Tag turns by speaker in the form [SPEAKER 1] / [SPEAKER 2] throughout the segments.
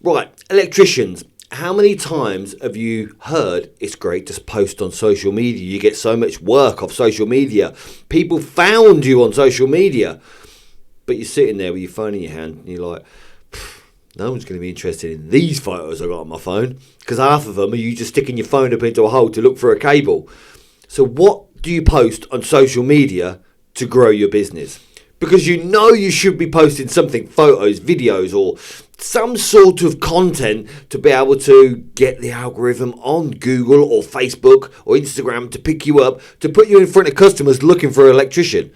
[SPEAKER 1] Right, electricians. How many times have you heard it's great to post on social media? You get so much work off social media. People found you on social media. But you're sitting there with your phone in your hand and you're like, no one's going to be interested in these photos I got on my phone, because half of them are you just sticking your phone up into a hole to look for a cable. So what do you post on social media to grow your business? Because you know you should be posting something, photos, videos, or some sort of content to be able to get the algorithm on Google or Facebook or Instagram to pick you up, to put you in front of customers looking for an electrician.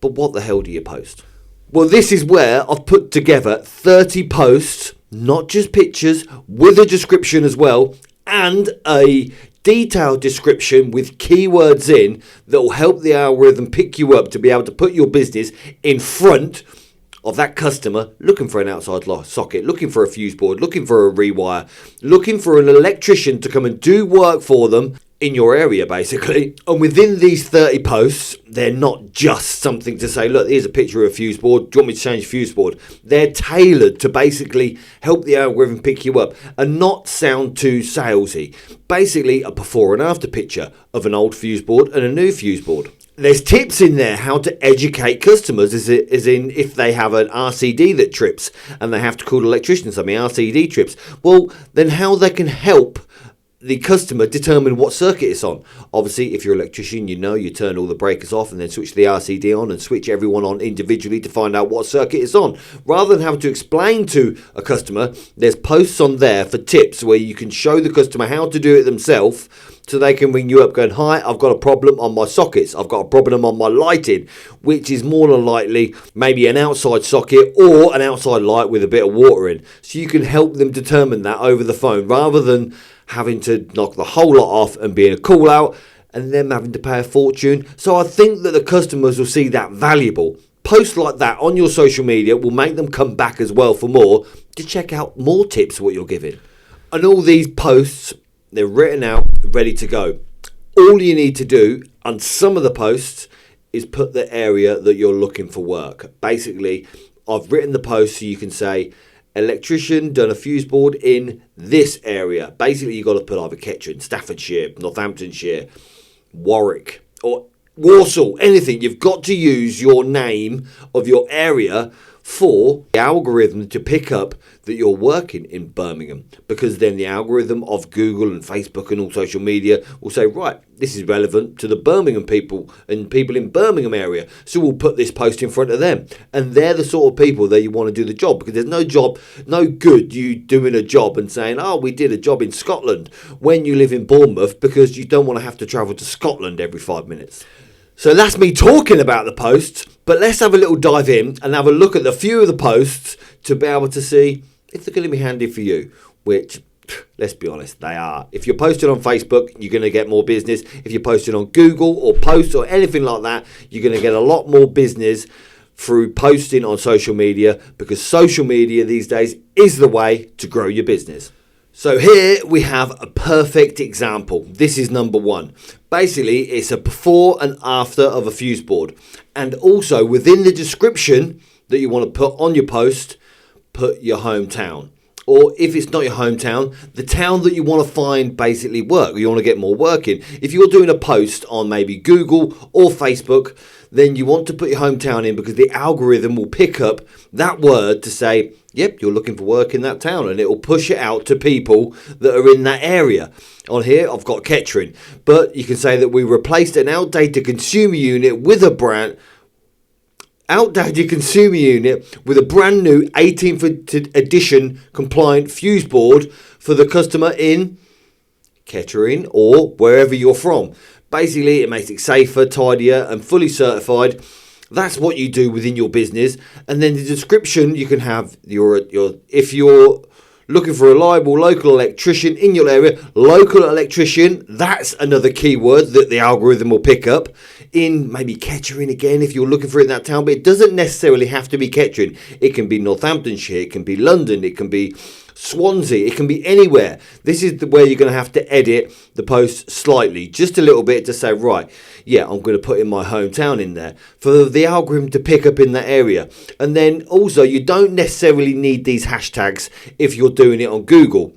[SPEAKER 1] But what the hell do you post? Well, this is where I've put together 30 posts, not just pictures, with a description as well, and a detailed description with keywords in that will help the algorithm pick you up to be able to put your business in front of that customer looking for an outside socket, looking for a fuse board, looking for a rewire, looking for an electrician to come and do work for them in your area, basically. And within these 30 posts, they're not just something to say, look, here's a picture of a fuse board, do you want me to change fuse board? They're tailored to basically help the algorithm pick you up and not sound too salesy. Basically, a before and after picture of an old fuse board and a new fuse board. There's tips in there how to educate customers, as in if they have an RCD that trips and they have to call electricians something, RCD trips. Well, then how they can help the customer determine what circuit it's on. Obviously, if you're an electrician, you know you turn all the breakers off and then switch the RCD on and switch everyone on individually to find out what circuit it's on. Rather than having to explain to a customer, there's posts on there for tips where you can show the customer how to do it themselves, so they can ring you up going, hi, I've got a problem on my sockets, I've got a problem on my lighting, which is more than likely maybe an outside socket or an outside light with a bit of water in. So you can help them determine that over the phone, rather than having to knock the whole lot off and being a call out and them having to pay a fortune. So I think that the customers will see that valuable. Posts like that on your social media will make them come back as well for more, to check out more tips what you're giving. And all these posts, they're written out, ready to go. All you need to do on some of the posts is put the area that you're looking for work. Basically, I've written the post so you can say, electrician done a fuse board in this area. Basically, you've got to put either Kettering, Staffordshire, Northamptonshire, Warwick, or Walsall, anything. You've got to use your name of your area for the algorithm to pick up that you're working in Birmingham, because then the algorithm of Google and Facebook and all social media will say, right, this is relevant to the Birmingham people and people in Birmingham area, so we'll put this post in front of them. And they're the sort of people that you want to do the job, because there's no good you doing a job and saying, oh, we did a job in Scotland when you live in Bournemouth, because you don't want to have to travel to Scotland every 5 minutes. So that's me talking about the posts, but let's have a little dive in and have a look at a few of the posts to be able to see if they're going to be handy for you, which, let's be honest, they are. If you're posting on Facebook, you're going to get more business. If you're posting on Google or Posts or anything like that, you're going to get a lot more business through posting on social media, because social media these days is the way to grow your business. So here we have a perfect example. This is number one. Basically, it's a before and after of a fuse board. And also within the description that you want to put on your post, put your hometown. Or if it's not your hometown, the town that you want to find basically work, you want to get more work in. If you're doing a post on maybe Google or Facebook, then you want to put your hometown in, because the algorithm will pick up that word to say, yep, you're looking for work in that town, and it will push it out to people that are in that area. On here, I've got Kettering, but you can say that we replaced an outdated consumer unit with a brand new 18th edition compliant fuse board for the customer in Kettering or wherever you're from. Basically, it makes it safer, tidier, and fully certified. That's what you do within your business. And then the description, you can have if you're looking for a reliable local electrician in your area, local electrician, that's another keyword that the algorithm will pick up. In maybe Kettering again, if you're looking for it in that town, but it doesn't necessarily have to be Kettering. It can be Northamptonshire, it can be London, it can be Swansea, it can be anywhere. This is where you're going to have to edit the post slightly, just a little bit, to say, right, yeah, I'm going to put in my hometown in there for the algorithm to pick up in that area. And then also, you don't necessarily need these hashtags if you're doing it on Google.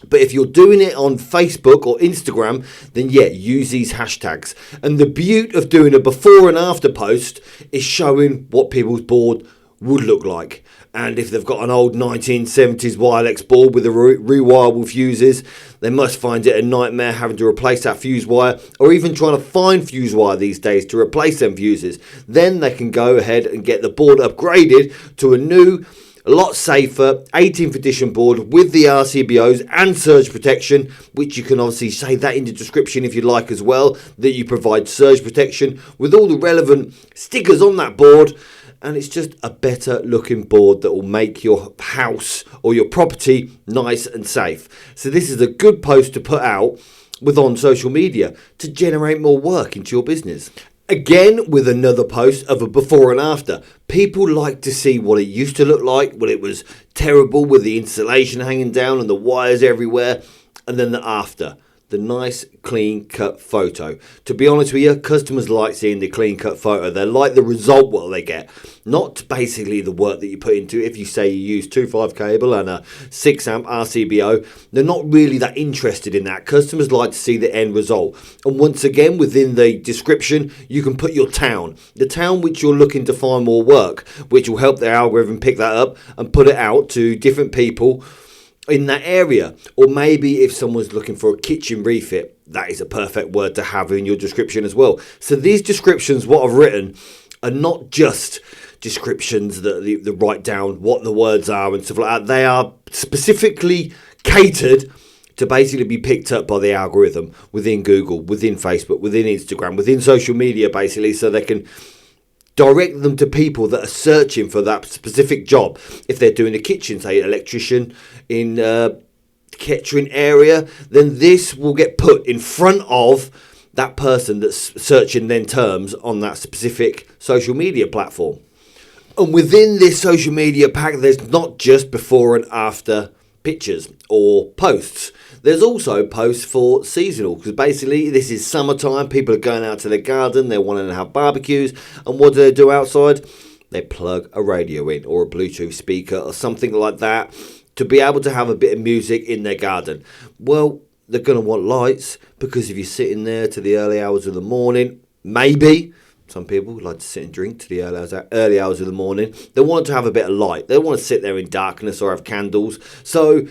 [SPEAKER 1] But if you're doing it on Facebook or Instagram, then yeah, use these hashtags. And the beauty of doing a before and after post is showing what people's board would look like. And if they've got an old 1970s Wirex board with the rewirable fuses, they must find it a nightmare having to replace that fuse wire, or even trying to find fuse wire these days to replace them fuses. Then they can go ahead and get the board upgraded to a new, a lot safer 18th edition board with the RCBOs and surge protection, which you can obviously say that in the description if you like as well, that you provide surge protection with all the relevant stickers on that board. And it's just a better looking board that will make your house or your property nice and safe. So this is a good post to put out on social media to generate more work into your business. Again, with another post of a before and after. People like to see what it used to look like when it was terrible with the insulation hanging down and the wires everywhere, and then the after. The nice clean cut photo. To be honest with you, customers like seeing the clean cut photo. They like the result what they get, not basically the work that you put into it. If you say you use 2.5 cable and a 6 amp RCBO, they're not really that interested in that. Customers like to see the end result. And once again, within the description, you can put your town, the town which you're looking to find more work, which will help the algorithm pick that up and put it out to different people in that area. Or maybe if someone's looking for a kitchen refit, that is a perfect word to have in your description as well. So these descriptions, what I've written, are not just descriptions that write down what the words are and stuff like that. They are specifically catered to basically be picked up by the algorithm within Google, within Facebook, within Instagram, within social media, basically, so they can direct them to people that are searching for that specific job. If they're doing a kitchen, say electrician in Kettering area, then this will get put in front of that person that's searching then terms on that specific social media platform. And within this social media pack, there's not just before and after pictures or posts. There's also posts for seasonal, because basically this is summertime. People are going out to their garden. They're wanting to have barbecues. And what do they do outside? They plug a radio in or a Bluetooth speaker or something like that to be able to have a bit of music in their garden. Well, they're going to want lights, because if you're sitting there to the early hours of the morning, maybe some people like to sit and drink to the early hours of the morning. They want to have a bit of light. They don't want to sit there in darkness or have candles. So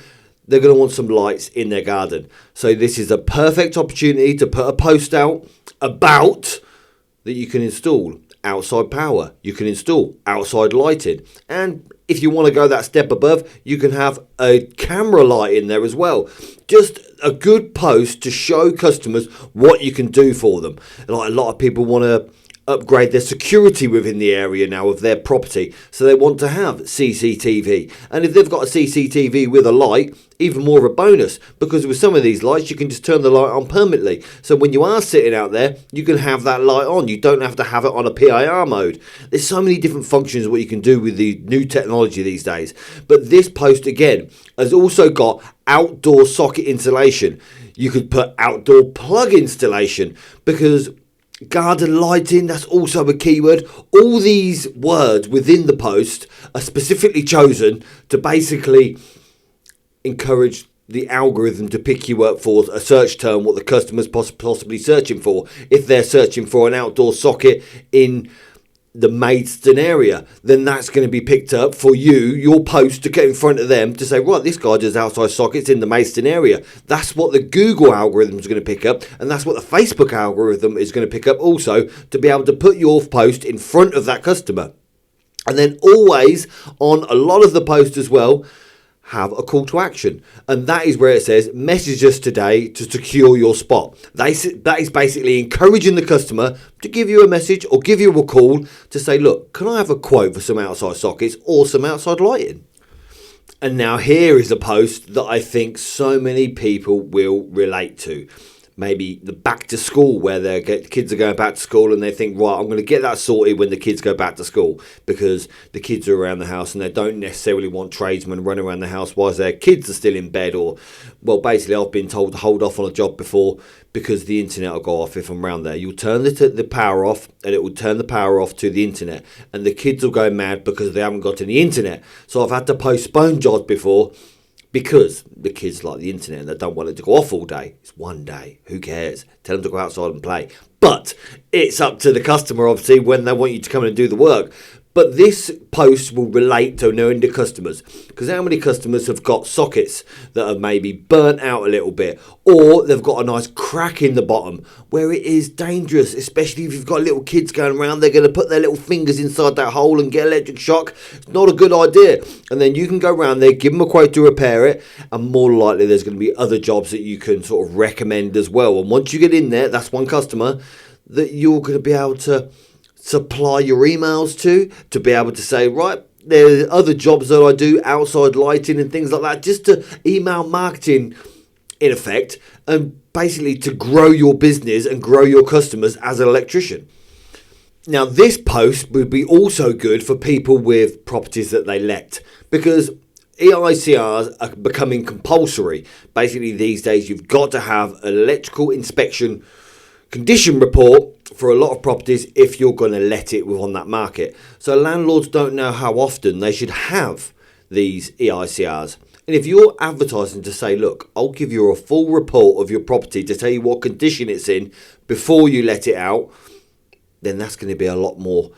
[SPEAKER 1] they're going to want some lights in their garden. So this is a perfect opportunity to put a post out about that you can install outside power. You can install outside lighting. And if you want to go that step above, you can have a camera light in there as well. Just a good post to show customers what you can do for them. Like, a lot of people want to upgrade their security within the area now of their property, so they want to have CCTV, and if they've got a CCTV with a light, even more of a bonus, because with some of these lights you can just turn the light on permanently, so when you are sitting out there you can have that light on. You don't have to have it on a PIR mode. There's so many different functions what you can do with the new technology these days. But this post again has also got outdoor socket installation. You could put outdoor plug installation, because garden lighting, that's also a keyword. All these words within the post are specifically chosen to basically encourage the algorithm to pick you up for a search term, what the customer's possibly searching for. If they're searching for an outdoor socket in the Maidstone area, then that's going to be picked up for you, your post, to get in front of them to say, right, this guy does outside sockets in the Maidstone area. That's what the Google algorithm is going to pick up, and that's what the Facebook algorithm is going to pick up also, to be able to put your post in front of that customer. And then always on a lot of the posts as well, have a call to action, and that is where it says message us today to secure your spot. That is basically encouraging the customer to give you a message or give you a call to say, look, can I have a quote for some outside sockets or some outside lighting? And now here is a post that I think so many people will relate to. maybe the back to school where their kids are going back to school and they think, right, I'm going to get that sorted when the kids go back to school, because the kids are around the house and they don't necessarily want tradesmen running around the house whilst their kids are still in bed. Or, well, basically I've been told to hold off on a job before because the internet will go off if I'm around there. You'll turn the power off and it will turn the power off to the internet, and the kids will go mad because they haven't got any internet. So I've had to postpone jobs before because the kids like the internet and they don't want it to go off all day. It's one day. Who cares? Tell them to go outside and play. But it's up to the customer, obviously, when they want you to come in and do the work. But this post will relate to knowing the customers, because how many customers have got sockets that are maybe burnt out a little bit, or they've got a nice crack in the bottom where it is dangerous, especially if you've got little kids going around. They're going to put their little fingers inside that hole and get electric shock. It's not a good idea. And then you can go around there, give them a quote to repair it, and more likely there's going to be other jobs that you can sort of recommend as well. And once you get in there, that's one customer that you're going to be able to supply your emails to be able to say, right, there are other jobs that I do, outside lighting and things like that, just to email marketing in effect, and basically to grow your business and grow your customers as an electrician. Now, this post would be also good for people with properties that they let, because EICRs are becoming compulsory. Basically, these days you've got to have an electrical inspection condition report for a lot of properties if you're going to let it on that market. So landlords don't know how often they should have these EICRs. And if you're advertising to say, look, I'll give you a full report of your property to tell you what condition it's in before you let it out, then that's going to be a lot more,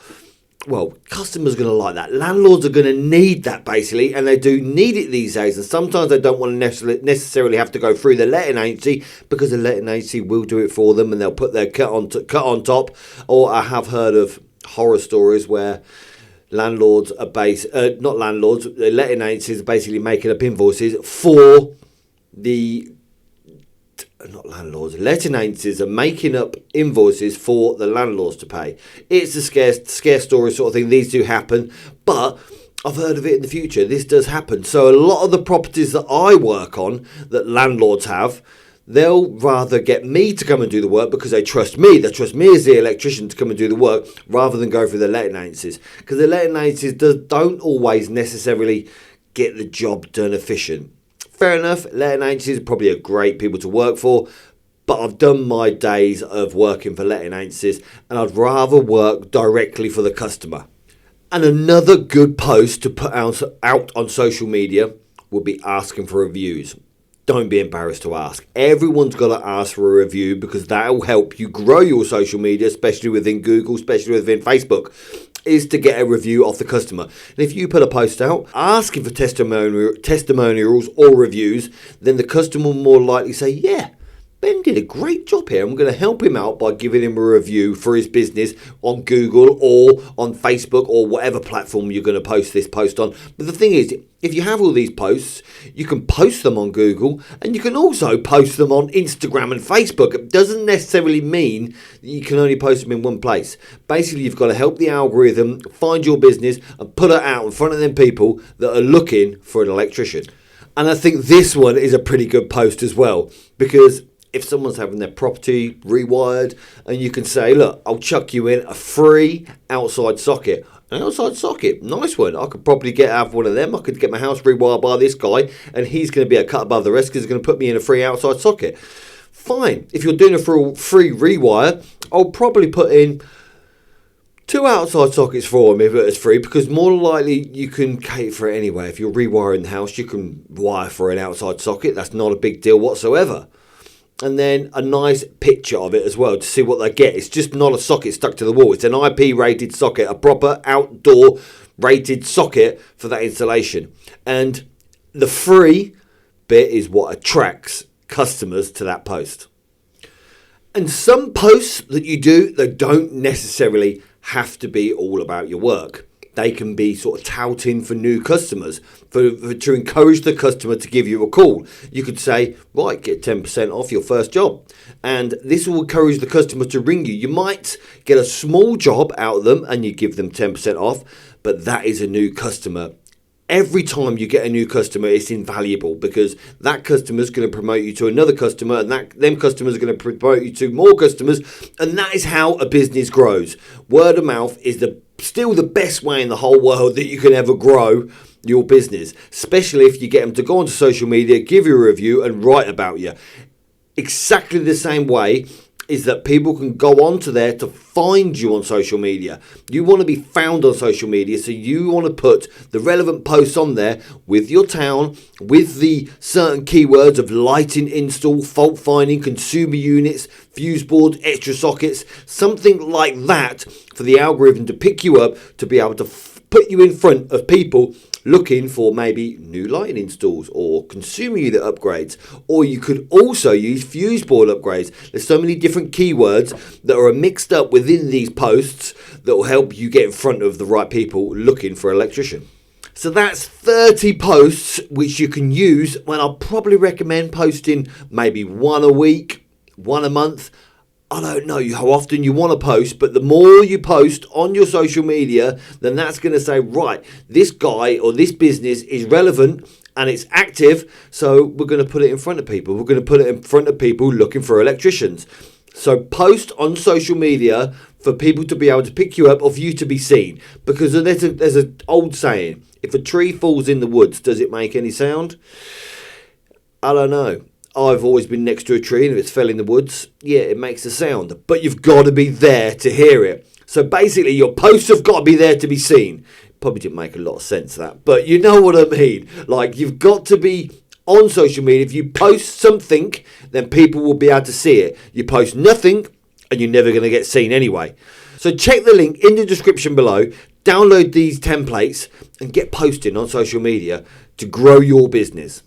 [SPEAKER 1] well, customers are going to like that. Landlords are going to need that, basically, and they do need it these days. And sometimes they don't want to necessarily have to go through the letting agency, because the letting agency will do it for them and they'll put their cut on top. Or I have heard of horror stories where landlords are not landlords, the letting agencies are basically making up invoices for the not landlords, letting agencies are making up invoices for the landlords to pay. It's a scare story sort of thing. These do happen, but I've heard of it in the future. This does happen. So a lot of the properties that I work on that landlords have, they'll rather get me to come and do the work because they trust me. They trust me as the electrician to come and do the work rather than go through the letting agencies, because the letting agencies don't always necessarily get the job done efficient. Fair enough, letting agencies are probably a great people to work for, but I've done my days of working for letting agencies and I'd rather work directly for the customer. And another good post to put out on social media would be asking for reviews. Don't be embarrassed to ask. Everyone's got to ask for a review, because that will help you grow your social media, especially within Google, especially within Facebook, is to get a review off the customer. And if you put a post out asking for testimonials or reviews, then the customer will more likely say, yeah, Ben did a great job here. I'm going to help him out by giving him a review for his business on Google or on Facebook or whatever platform you're going to post this post on. But the thing is, if you have all these posts, you can post them on Google and you can also post them on Instagram and Facebook. It doesn't necessarily mean that you can only post them in one place. Basically, you've got to help the algorithm find your business and put it out in front of them people that are looking for an electrician. And I think this one is a pretty good post as well, because if someone's having their property rewired and you can say, look, I'll chuck you in a free outside socket. An outside socket, nice one. I could probably have one of them. I could get my house rewired by this guy and he's going to be a cut above the rest because he's going to put me in a free outside socket. Fine. If you're doing a free rewire, I'll probably put in 2 outside sockets for him if it's free, because more likely you can cater for it anyway. If you're rewiring the house, you can wire for an outside socket. That's not a big deal whatsoever. And then a nice picture of it as well to see what they get. It's just not a socket stuck to the wall. It's an IP rated socket, a proper outdoor rated socket for that installation. And the free bit is what attracts customers to that post. And some posts that you do, they don't necessarily have to be all about your work. They can be sort of touting for new customers, to encourage the customer to give you a call. You could say, right, get 10% off your first job. And this will encourage the customer to ring you. You might get a small job out of them and you give them 10% off, but that is a new customer Every time you get a new customer, it's invaluable because that customer is going to promote you to another customer, and them customers are going to promote you to more customers, and that is how a business grows. Word of mouth is still the best way in the whole world that you can ever grow your business, especially if you get them to go onto social media, give you a review, and write about you. Exactly the same way is that people can go onto there to find you on social media. You want to be found on social media, so you want to put the relevant posts on there with your town, with the certain keywords of lighting install, fault finding, consumer units, fuse board, extra sockets, something like that for the algorithm to pick you up, to be able to put you in front of people looking for maybe new lighting installs or consumer unit upgrades. Or you could also use fuse board upgrades. There's so many different keywords that are mixed up within these posts that will help you get in front of the right people looking for an electrician. So that's 30 posts which you can use, when I'll probably recommend posting maybe one a week, one a month. I don't know how often you want to post, but the more you post on your social media, then that's going to say, right, this guy or this business is relevant and it's active, so we're going to put it in front of people. We're going to put it in front of people looking for electricians. So post on social media for people to be able to pick you up or for you to be seen. Because there's an old saying, if a tree falls in the woods, does it make any sound? I don't know. I've always been next to a tree, and if it's fell in the woods, yeah, it makes a sound. But you've got to be there to hear it. So basically, your posts have got to be there to be seen. Probably didn't make a lot of sense, that. But you know what I mean. Like, you've got to be on social media. If you post something, then people will be able to see it. You post nothing, and you're never going to get seen anyway. So check the link in the description below. Download these templates and get posting on social media to grow your business.